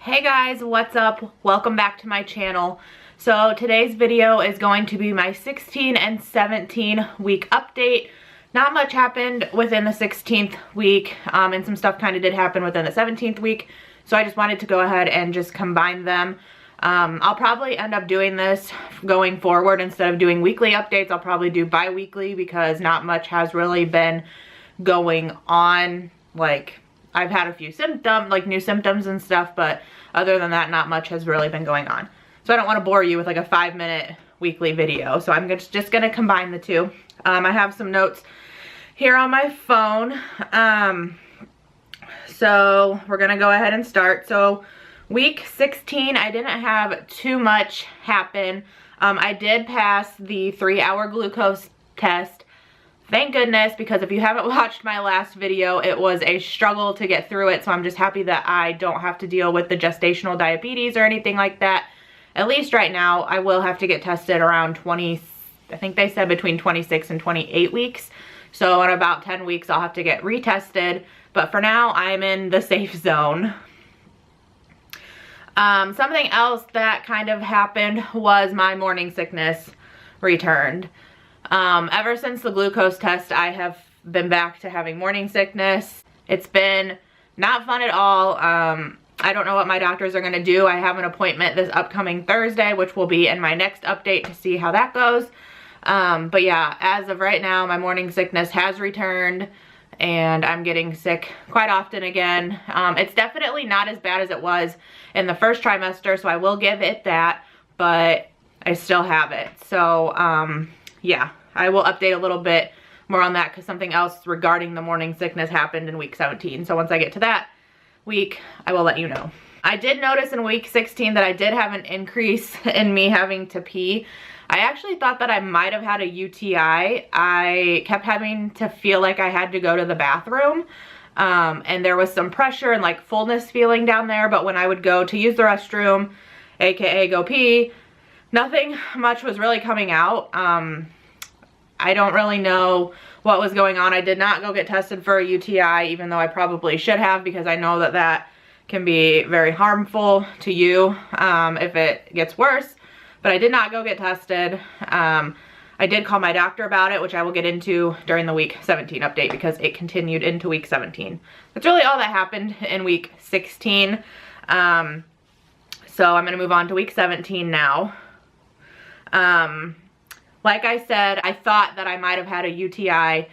Hey guys, what's up? Welcome back to my channel. So today's video is going to be my 16 and 17 week update. Not much happened within the 16th week, and some stuff kind of did happen within the 17th week. So I just wanted to go ahead and just combine them. I'll probably end up doing this going forward. Instead of doing weekly updates, I'll probably do bi-weekly because not much has really been going on. Like, I've had a few symptoms, like new symptoms and stuff, but other than that, not much has really been going on. So I don't want to bore you with like a 5-minute weekly video. So I'm just going to combine the two. I have some notes here on my phone. So we're going to go ahead and start. So week 16, I didn't have too much happen. I did pass the 3-hour glucose test. Thank goodness, because if you haven't watched my last video, it was a struggle to get through it. So I'm just happy that I don't have to deal with the gestational diabetes or anything like that. At least right now, I will have to get tested around I think they said between 26 and 28 weeks. So in about 10 weeks, I'll have to get retested. But for now, I'm in the safe zone. Something else that kind of happened was my morning sickness returned. Ever since the glucose test, I have been back to having morning sickness. It's been not fun at all. I don't know what my doctors are going to do. I have an appointment this upcoming Thursday, which will be in my next update to see how that goes. But yeah, as of right now, my morning sickness has returned and I'm getting sick quite often again. It's definitely not as bad as it was in the first trimester, so I will give it that, but I still have it. So, yeah, I will update a little bit more on that because something else regarding the morning sickness happened in week 17. So once I get to that week, I will let you know. I did notice in week 16 that I did have an increase in me having to pee. I actually thought that I might have had a UTI. I kept having to feel like I had to go to the bathroom. And there was some pressure and like fullness feeling down there. But when I would go to use the restroom, aka go pee, nothing much was really coming out. I don't really know what was going on. I did not go get tested for a UTI, even though I probably should have, because I know that that can be very harmful to you if it gets worse. But I did not go get tested. I did call my doctor about it, which I will get into during the week 17 update because it continued into week 17. That's really all that happened in week 16. So I'm going to move on to week 17 now. Like I said, I thought that I might have had a UTI,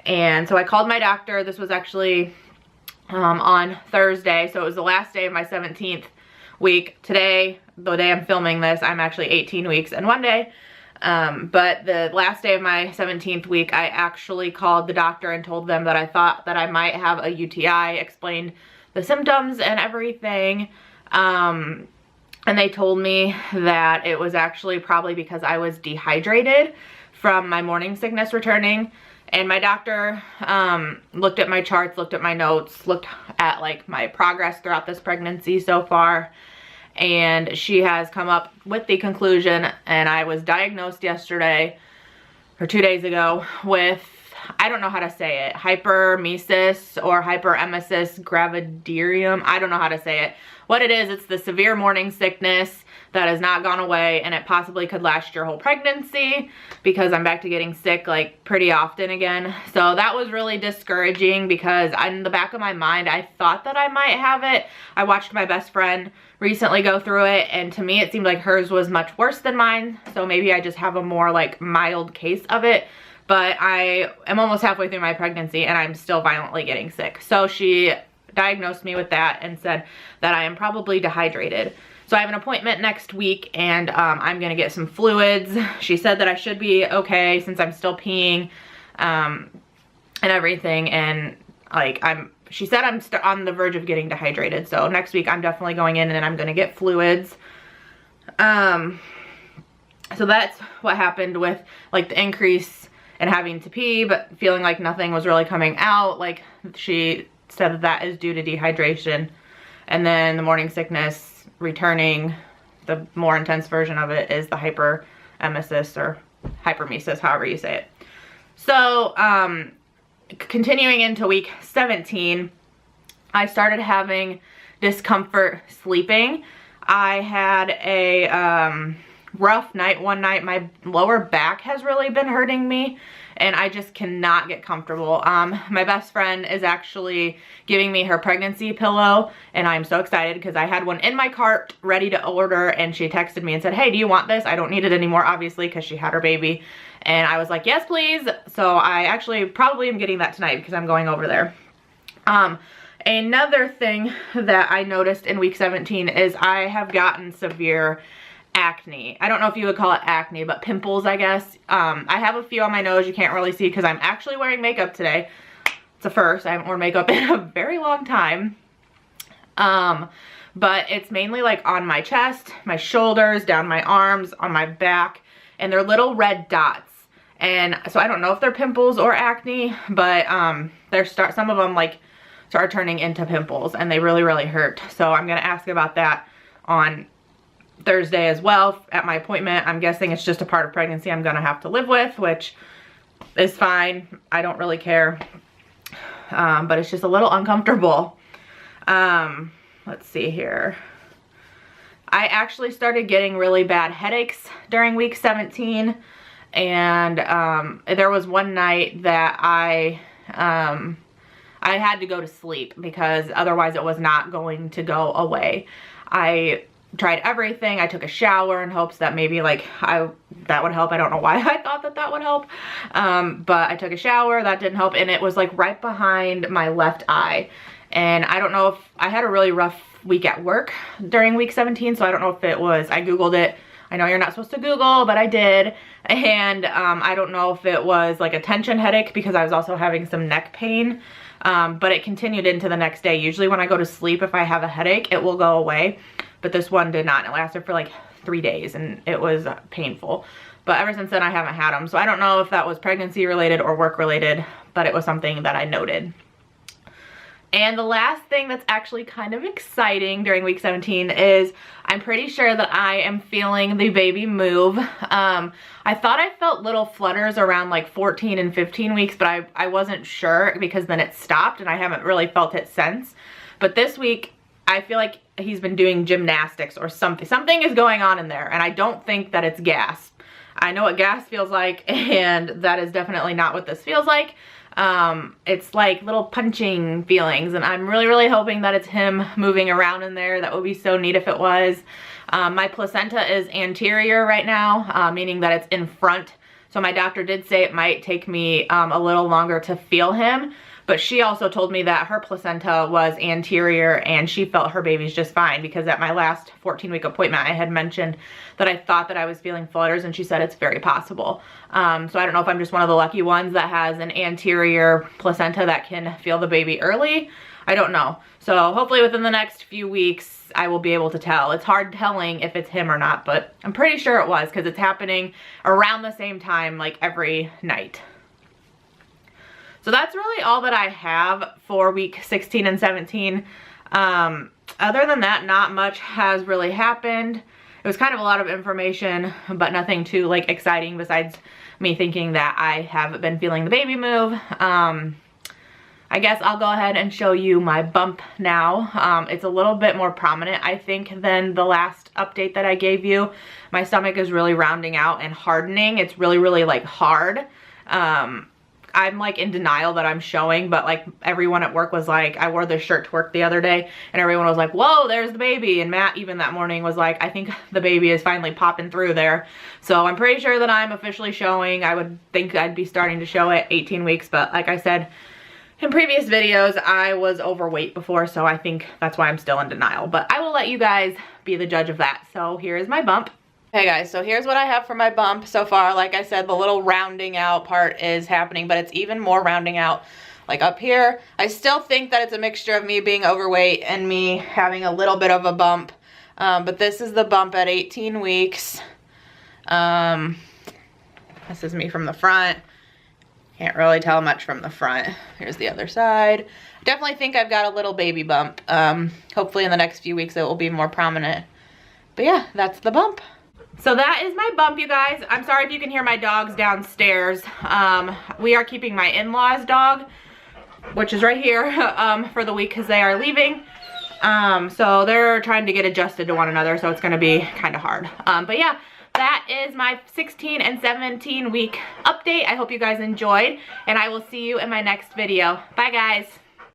and so I called my doctor. This was actually on Thursday, so it was the last day of my 17th week. Today, the day I'm filming this, I'm actually 18 weeks and 1 day. But the last day of my 17th week, I actually called the doctor and told them that I thought that I might have a UTI, explained the symptoms and everything. And they told me that it was actually probably because I was dehydrated from my morning sickness returning. And my doctor looked at my charts, looked at my notes, looked at like my progress throughout this pregnancy so far. And she has come up with the conclusion, and I was diagnosed yesterday or 2 days ago with, I don't know how to say it, hyperemesis or hyperemesis gravidarum. I don't know how to say it. What it is, it's the severe morning sickness that has not gone away, and it possibly could last your whole pregnancy because I'm back to getting sick like pretty often again. So that was really discouraging because in the back of my mind, I thought that I might have it. I watched my best friend recently go through it, and to me it seemed like hers was much worse than mine. So maybe I just have a more like mild case of it. But I am almost halfway through my pregnancy and I'm still violently getting sick. So she diagnosed me with that and said that I am probably dehydrated. So I have an appointment next week, and I'm gonna get some fluids. She said that I should be okay since I'm still peeing and everything. And like she said I'm on the verge of getting dehydrated. So next week I'm definitely going in and I'm gonna get fluids. So that's what happened with like the increase and having to pee, but feeling like nothing was really coming out. Like she said that is due to dehydration. And then the morning sickness returning, the more intense version of it is the hyperemesis or hyperemesis, however you say it. So continuing into week 17, I started having discomfort sleeping. I had a rough night one night. My lower back has really been hurting me and I just cannot get comfortable. My best friend is actually giving me her pregnancy pillow and I'm so excited because I had one in my cart ready to order and she texted me and said, hey, do you want this? I don't need it anymore, obviously, because she had her baby. And I was like, yes, please. So I actually probably am getting that tonight because I'm going over there. Another thing that I noticed in week 17 is I have gotten severe acne. I don't know if you would call it acne, but pimples, I guess. I have a few on my nose you can't really see because I'm actually wearing makeup today. It's a first. I haven't worn makeup in a very long time. But it's mainly like on my chest, my shoulders, down my arms, on my back, and they're little red dots. And so I don't know if they're pimples or acne, but some of them like start turning into pimples and they really, really hurt. So I'm gonna ask about that on Thursday as well at my appointment. I'm guessing it's just a part of pregnancy I'm gonna have to live with, which is fine. I don't really care, but it's just a little uncomfortable. Let's see here. I actually started getting really bad headaches during week 17, and there was one night that I had to go to sleep because otherwise it was not going to go away. I tried everything. I took a shower in hopes that maybe like that would help. I don't know why I thought that would help. But I took a shower, that didn't help, and it was like right behind my left eye. And I don't know if I had a really rough week at work during week 17, so I don't know if it was, I Googled it. I know you're not supposed to Google, but I did. And I don't know if it was like a tension headache because I was also having some neck pain. But it continued into the next day. Usually when I go to sleep, if I have a headache, it will go away. But this one did not. It lasted for like 3 days and it was painful. But ever since then, I haven't had them. So I don't know if that was pregnancy related or work related, but it was something that I noted. And the last thing that's actually kind of exciting during week 17 is I'm pretty sure that I am feeling the baby move. I thought I felt little flutters around like 14 and 15 weeks, but I wasn't sure because then it stopped and I haven't really felt it since. But this week, I feel like he's been doing gymnastics or something. Something is going on in there and I don't think that it's gas. I know what gas feels like and that is definitely not what this feels like. It's like little punching feelings and I'm really, really hoping that it's him moving around in there. That would be so neat if it was. My placenta is anterior right now, meaning that it's in front. So my doctor did say it might take me a little longer to feel him, but she also told me that her placenta was anterior and she felt her baby's just fine because at my last 14-week appointment, I had mentioned that I thought that I was feeling flutters and she said it's very possible. So I don't know if I'm just one of the lucky ones that has an anterior placenta that can feel the baby early. I don't know. So hopefully within the next few weeks, I will be able to tell. It's hard telling if it's him or not, but I'm pretty sure it was because it's happening around the same time, like every night. So that's really all that I have for week 16 and 17. Other than that, not much has really happened. It was kind of a lot of information, but nothing too like exciting besides me thinking that I have been feeling the baby move. I guess I'll go ahead and show you my bump now. It's a little bit more prominent, I think, than the last update that I gave you. My stomach is really rounding out and hardening. It's really, really like hard. I'm like in denial that I'm showing, but like everyone at work was like, I wore this shirt to work the other day and everyone was like, whoa, there's the baby. And Matt even that morning was like, I think the baby is finally popping through there. So I'm pretty sure that I'm officially showing. I would think I'd be starting to show at 18 weeks, but like I said in previous videos, I was overweight before, so I think that's why I'm still in denial, but I will let you guys be the judge of that. So here is my bump. Hey guys, so here's what I have for my bump so far. Like I said, the little rounding out part is happening, but it's even more rounding out like up here. I still think that it's a mixture of me being overweight and me having a little bit of a bump, but this is the bump at 18 weeks. This is me from the front. Can't really tell much from the front. Here's the other side. I definitely think I've got a little baby bump. Hopefully in the next few weeks it will be more prominent. But yeah, that's the bump. So that is my bump, you guys. I'm sorry if you can hear my dogs downstairs. We are keeping my in-laws dog, which is right here, for the week because they are leaving. So they're trying to get adjusted to one another, so it's gonna be kind of hard. But yeah, that is my 16 and 17 week update. I hope you guys enjoyed, and I will see you in my next video. Bye guys.